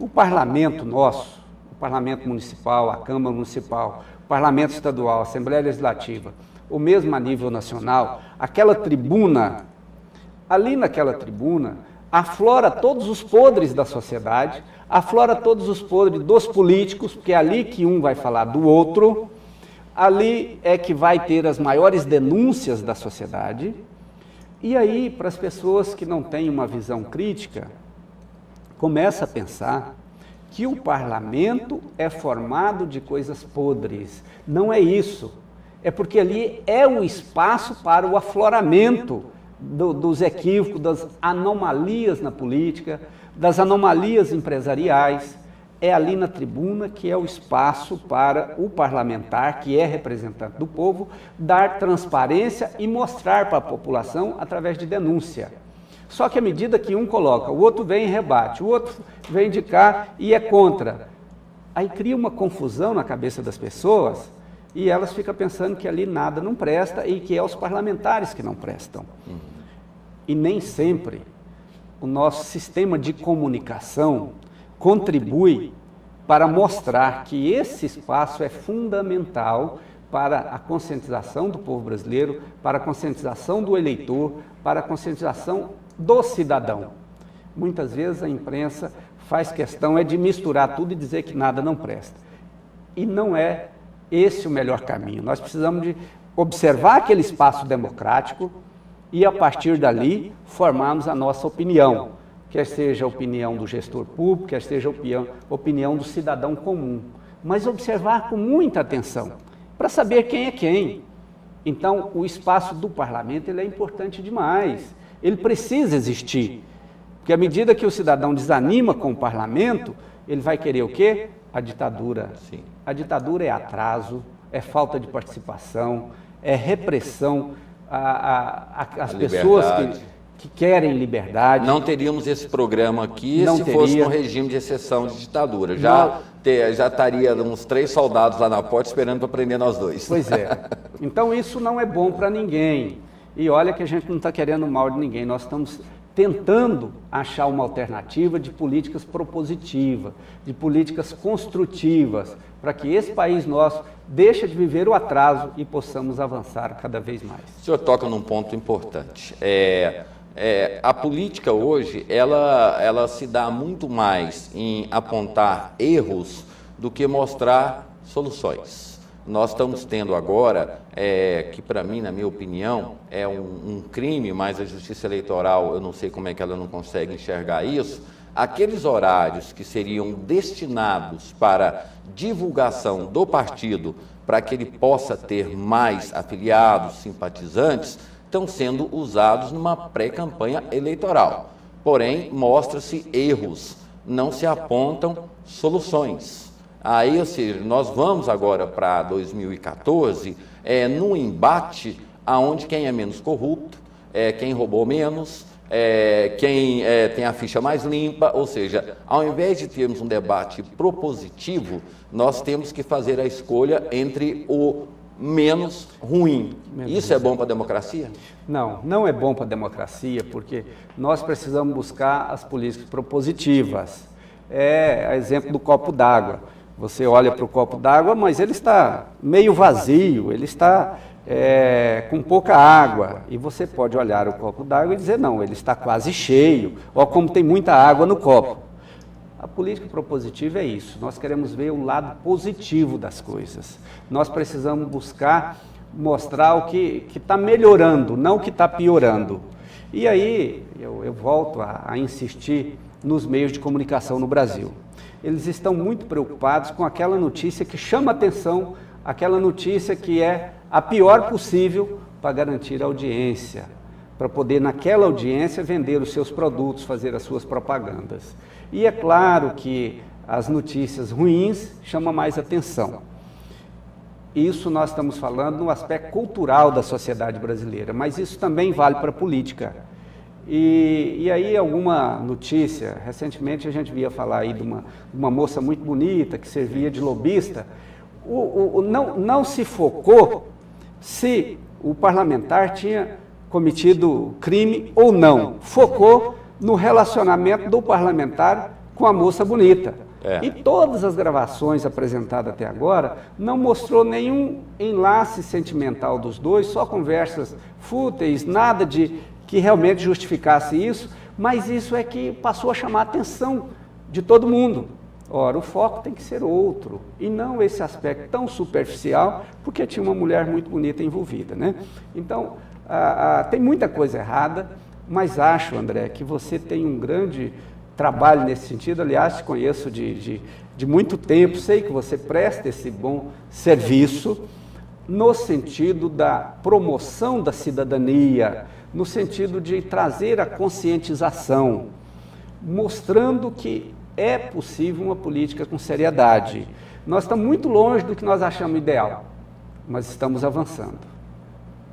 O parlamento nosso, o parlamento municipal, a Câmara Municipal, o parlamento estadual, a Assembleia Legislativa, ou mesmo a nível nacional, aquela tribuna, ali naquela tribuna, aflora todos os podres da sociedade, aflora todos os podres dos políticos, porque é ali que um vai falar do outro, ali é que vai ter as maiores denúncias da sociedade. E aí, para as pessoas que não têm uma visão crítica, começa a pensar que o parlamento é formado de coisas podres. Não é isso. É porque ali é o espaço para o afloramento dos equívocos, das anomalias na política, das anomalias empresariais. É ali na tribuna que é o espaço para o parlamentar, que é representante do povo, dar transparência e mostrar para a população através de denúncia. Só que à medida que um coloca, o outro vem e rebate, o outro vem de cá e é contra. Aí cria uma confusão na cabeça das pessoas e elas ficam pensando que ali nada não presta e que é os parlamentares que não prestam. E nem sempre o nosso sistema de comunicação contribui para mostrar que esse espaço é fundamental para a conscientização do povo brasileiro, para a conscientização do eleitor, para a conscientização do cidadão. Muitas vezes a imprensa faz questão de misturar tudo e dizer que nada não presta. E não é esse o melhor caminho. Nós precisamos de observar aquele espaço democrático e, a partir dali, formarmos a nossa opinião, quer seja a opinião do gestor público, quer seja a opinião do cidadão comum. Mas observar com muita atenção, para saber quem é quem. Então, o espaço do parlamento ele é importante demais. Ele precisa existir. Porque à medida que o cidadão desanima com o parlamento, ele vai querer o quê? A ditadura. Sim. A ditadura é atraso, é falta de participação, é repressão às pessoas que querem liberdade. Não teríamos esse programa aqui se fosse no regime de exceção de ditadura. Já estaria uns 3 soldados lá na porta esperando para prender nós dois. Pois é. Então isso não é bom para ninguém. E olha que a gente não está querendo mal de ninguém, nós estamos tentando achar uma alternativa de políticas propositivas, de políticas construtivas, para que esse país nosso deixe de viver o atraso e possamos avançar cada vez mais. O senhor toca num ponto importante. A política hoje, ela se dá muito mais em apontar erros do que mostrar soluções. Nós estamos tendo agora, que para mim, na minha opinião, é um crime, mas a Justiça Eleitoral, eu não sei como é que ela não consegue enxergar isso, aqueles horários que seriam destinados para divulgação do partido, para que ele possa ter mais afiliados, simpatizantes, estão sendo usados numa pré-campanha eleitoral. Porém, mostra-se erros, não se apontam soluções. Aí, ou seja, nós vamos agora para 2014, num embate onde quem é menos corrupto, quem roubou menos, quem tem a ficha mais limpa, ou seja, ao invés de termos um debate propositivo, nós temos que fazer a escolha entre o menos ruim. Isso é bom para a democracia? Não, não é bom para a democracia, porque nós precisamos buscar as políticas propositivas. É exemplo do copo d'água. Você olha para o copo d'água, mas ele está meio vazio, ele está com pouca água. E você pode olhar o copo d'água e dizer, não, ele está quase cheio, ou como tem muita água no copo. A política propositiva é isso, nós queremos ver o lado positivo das coisas. Nós precisamos buscar mostrar o que está melhorando, não o que está piorando. E aí, eu volto a insistir nos meios de comunicação no Brasil. Eles estão muito preocupados com aquela notícia que chama atenção, aquela notícia que é a pior possível para garantir a audiência, para poder naquela audiência vender os seus produtos, fazer as suas propagandas. E é claro que as notícias ruins chamam mais atenção. Isso nós estamos falando no aspecto cultural da sociedade brasileira, mas isso também vale para a política. E aí alguma notícia, recentemente a gente via falar aí de uma moça muito bonita que servia de lobista, não se focou se o parlamentar tinha cometido crime ou não, focou no relacionamento do parlamentar com a moça bonita. É. E todas as gravações apresentadas até agora não mostrou nenhum enlace sentimental dos dois, só conversas fúteis, nada de que realmente justificasse isso, mas isso é que passou a chamar a atenção de todo mundo. Ora, o foco tem que ser outro, e não esse aspecto tão superficial, porque tinha uma mulher muito bonita envolvida, né? Então, tem muita coisa errada, mas acho, André, que você tem um grande trabalho nesse sentido. Aliás, te conheço de muito tempo, sei que você presta esse bom serviço no sentido da promoção da cidadania, no sentido de trazer a conscientização, mostrando que é possível uma política com seriedade. Nós estamos muito longe do que nós achamos ideal, mas estamos avançando.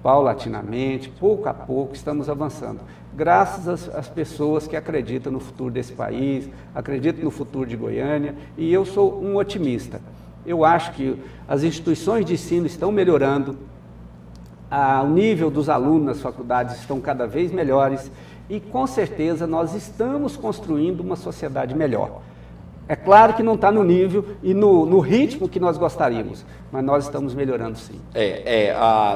Paulatinamente, pouco a pouco, estamos avançando. Graças às pessoas que acreditam no futuro desse país, acreditam no futuro de Goiânia, e eu sou um otimista. Eu acho que as instituições de ensino estão melhorando, o nível dos alunos nas faculdades estão cada vez melhores, e com certeza nós estamos construindo uma sociedade melhor. É claro que não está no nível e no ritmo que nós gostaríamos, mas nós estamos melhorando sim.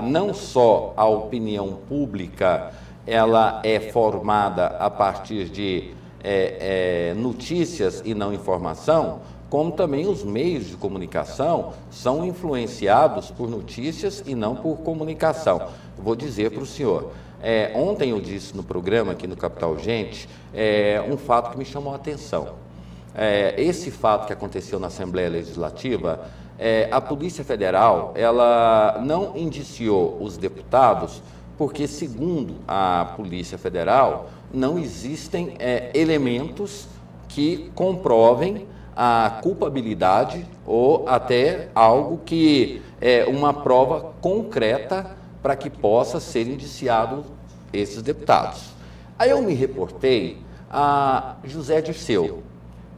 Não só a opinião pública, ela é formada a partir de notícias e não informação, como também os meios de comunicação são influenciados por notícias e não por comunicação. Vou dizer para o senhor, ontem eu disse no programa aqui no Capital Gente, um fato que me chamou a atenção. Esse fato que aconteceu na Assembleia Legislativa, a Polícia Federal, ela não indiciou os deputados porque, segundo a Polícia Federal, não existem elementos que comprovem a culpabilidade ou até algo que é uma prova concreta para que possa ser indiciado esses deputados. Aí eu me reportei a José Dirceu,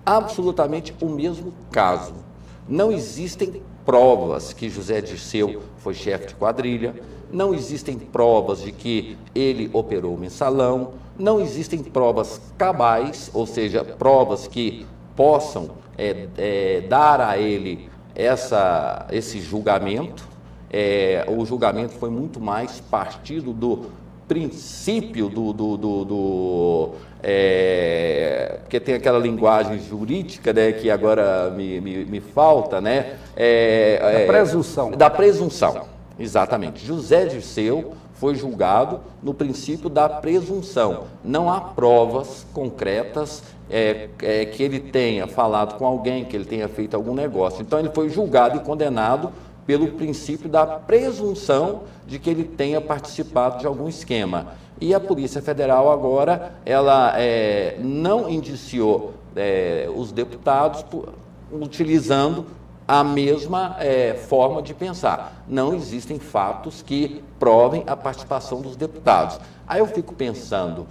absolutamente o mesmo caso. Não existem provas que José Dirceu foi chefe de quadrilha, não existem provas de que ele operou o mensalão, não existem provas cabais, ou seja, provas que possam dar a ele esse julgamento. O julgamento foi muito mais partido do princípio porque tem aquela linguagem jurídica, né, que agora me falta, né? Da presunção. Da presunção, exatamente. José Dirceu foi julgado no princípio da presunção. Não há provas concretas que ele tenha falado com alguém, que ele tenha feito algum negócio. Então ele foi julgado e condenado pelo princípio da presunção de que ele tenha participado de algum esquema. E a Polícia Federal agora, ela não indiciou os deputados utilizando a mesma forma de pensar. Não existem fatos que provem a participação dos deputados. Aí eu fico pensando,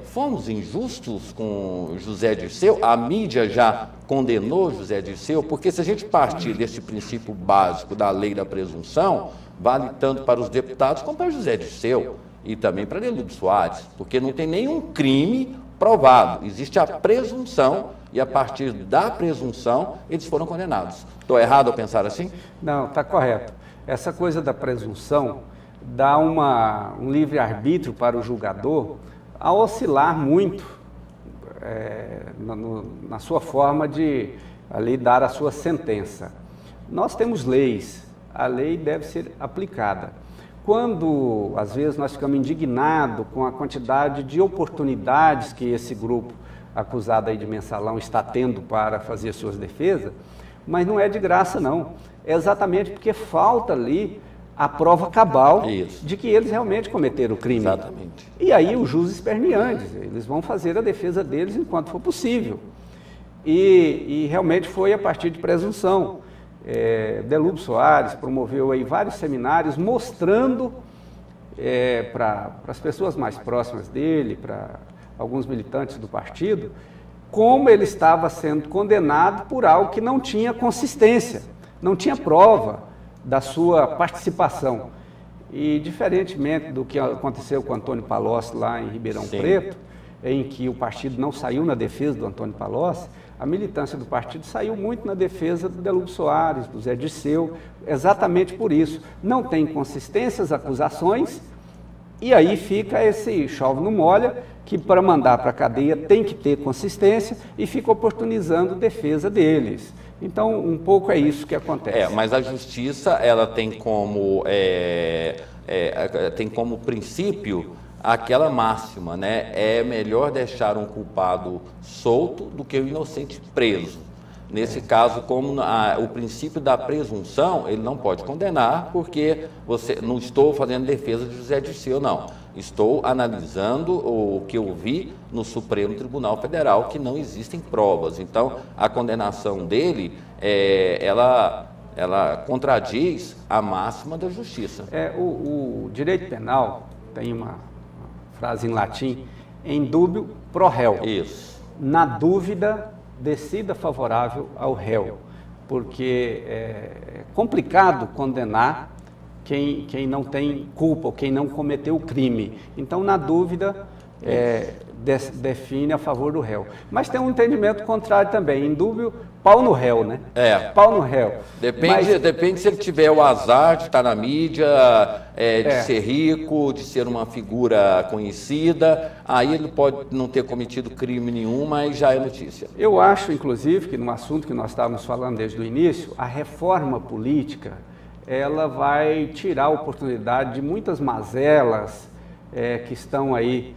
fomos injustos com José Dirceu? A mídia já condenou José Dirceu? Porque se a gente partir desse princípio básico da lei da presunção, vale tanto para os deputados como para José Dirceu e também para Delúbio Soares, porque não tem nenhum crime provado, existe a presunção e a partir da presunção eles foram condenados. Estou errado ao pensar assim? Não, está correto. Essa coisa da presunção dá um livre-arbítrio para o julgador a oscilar muito na sua forma de ali dar a sua sentença. Nós temos leis, a lei deve ser aplicada. Quando, às vezes, nós ficamos indignados com a quantidade de oportunidades que esse grupo acusado aí de mensalão está tendo para fazer suas defesas, mas não é de graça, não. É exatamente porque falta ali a prova cabal de que eles realmente cometeram o crime. Exatamente. E aí os jus esperneantes, eles vão fazer a defesa deles enquanto for possível. E realmente foi a partir de presunção. Delúbio Soares promoveu aí vários seminários mostrando para as pessoas mais próximas dele, para alguns militantes do partido, como ele estava sendo condenado por algo que não tinha consistência, não tinha prova da sua participação. E diferentemente do que aconteceu com o Antônio Palocci lá em Ribeirão Preto, em que o partido não saiu na defesa do Antônio Palocci, A militância do partido saiu muito na defesa do Delúbio Soares, do Zé Dirceu, exatamente por isso. Não tem consistência as acusações, e aí fica esse chove não molha, que para mandar para a cadeia tem que ter consistência e fica oportunizando defesa deles. Então, um pouco é isso que acontece. Mas a justiça, ela tem como princípio aquela máxima, né? É melhor deixar um culpado solto do que o inocente preso. Nesse caso, como o princípio da presunção, ele não pode condenar, porque não estou fazendo defesa de José Dirceu, não. Estou analisando o que eu vi no Supremo Tribunal Federal, que não existem provas. Então, a condenação dele, ela contradiz a máxima da justiça. O direito penal tem uma frase em latim, em dúbio pro réu. Isso. Na dúvida, decida favorável ao réu, porque é complicado condenar quem não tem culpa, ou quem não cometeu o crime. Então, na dúvida, define a favor do réu. Mas tem um entendimento contrário também, em dúvio, pau no réu, né? Pau no réu. Depende se ele tiver o azar de estar na mídia, de ser rico, de ser uma figura conhecida, aí ele pode não ter cometido crime nenhum, mas já é notícia. Eu acho, inclusive, que no assunto que nós estávamos falando desde o início, a reforma política, ela vai tirar a oportunidade de muitas mazelas que estão aí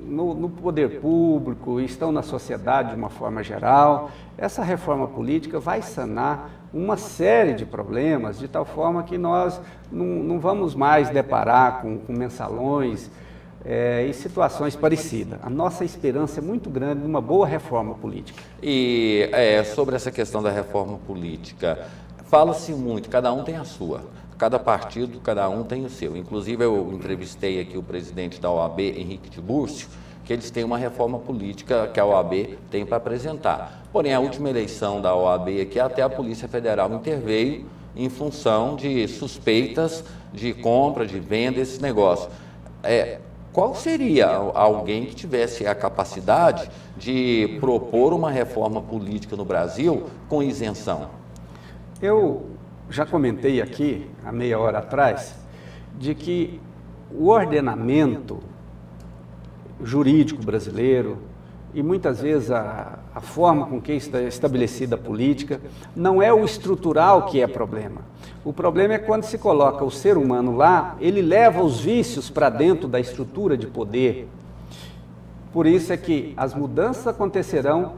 no poder público, estão na sociedade de uma forma geral. Essa reforma política vai sanar uma série de problemas, de tal forma que nós não vamos mais deparar com mensalões e situações parecidas. A nossa esperança é muito grande de uma boa reforma política. E sobre essa questão da reforma política, fala-se muito, cada um tem a sua. Cada partido, cada um tem o seu. Inclusive, eu entrevistei aqui o presidente da OAB, Henrique Tiburcio, que eles têm uma reforma política que a OAB tem para apresentar. Porém, a última eleição da OAB aqui, até a Polícia Federal interveio em função de suspeitas de compra, de venda, esse negócio. Qual seria alguém que tivesse a capacidade de propor uma reforma política no Brasil com isenção? Eu já comentei aqui, há meia hora atrás, de que o ordenamento jurídico brasileiro e muitas vezes a forma com que está estabelecida a política não é o estrutural que é problema. O problema é quando se coloca o ser humano lá, ele leva os vícios para dentro da estrutura de poder. Por isso é que as mudanças acontecerão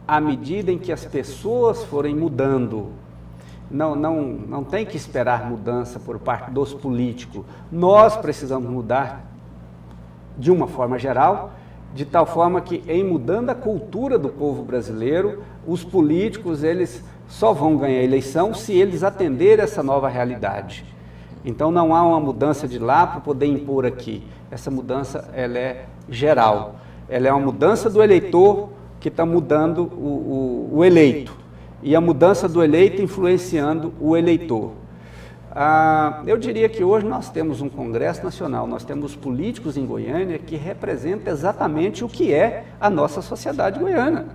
à medida em que as pessoas forem mudando. Não tem que esperar mudança por parte dos políticos. Nós precisamos mudar de uma forma geral, de tal forma que, em mudando a cultura do povo brasileiro, os políticos eles só vão ganhar a eleição se eles atenderem essa nova realidade. Então não há uma mudança de lá para poder impor aqui. Essa mudança ela é geral. Ela é uma mudança do eleitor que está mudando o eleito. E a mudança do eleito influenciando o eleitor. Eu diria que hoje nós temos um Congresso Nacional, nós temos políticos em Goiânia que representam exatamente o que é a nossa sociedade goiana,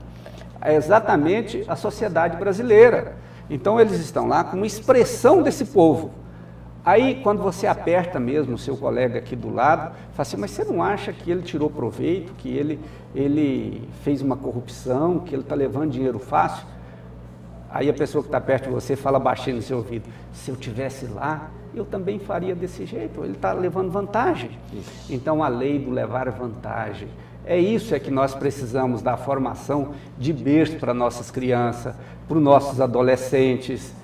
é exatamente a sociedade brasileira. Então eles estão lá como expressão desse povo. Aí quando você aperta mesmo o seu colega aqui do lado, fala assim, mas você não acha que ele tirou proveito, que ele fez uma corrupção, que ele está levando dinheiro fácil? Aí a pessoa que está perto de você fala baixinho no seu ouvido, se eu estivesse lá, eu também faria desse jeito, ele está levando vantagem. Isso. Então a lei do levar vantagem, é que nós precisamos da formação de berço para nossas crianças, para os nossos adolescentes,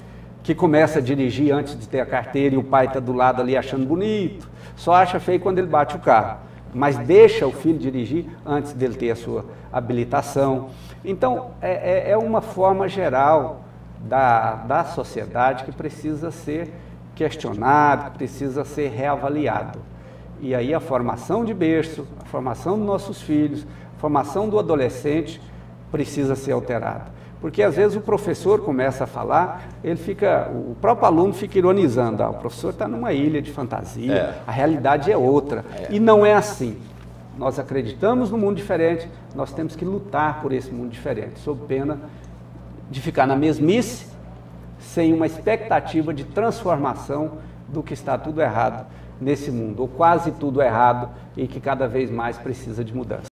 que começa a dirigir antes de ter a carteira e o pai está do lado ali achando bonito, só acha feio quando ele bate o carro, mas deixa o filho dirigir antes dele ter a sua habilitação. Então, é uma forma geral da sociedade que precisa ser questionado, que precisa ser reavaliado. E aí a formação de berço, a formação dos nossos filhos, a formação do adolescente precisa ser alterada. Porque às vezes o professor começa a falar, o próprio aluno fica ironizando, o professor está numa ilha de fantasia, a realidade é outra. E não é assim. nós acreditamos no mundo diferente, nós temos que lutar por esse mundo diferente, sob pena de ficar na mesmice, sem uma expectativa de transformação do que está tudo errado nesse mundo, ou quase tudo errado, e que cada vez mais precisa de mudança.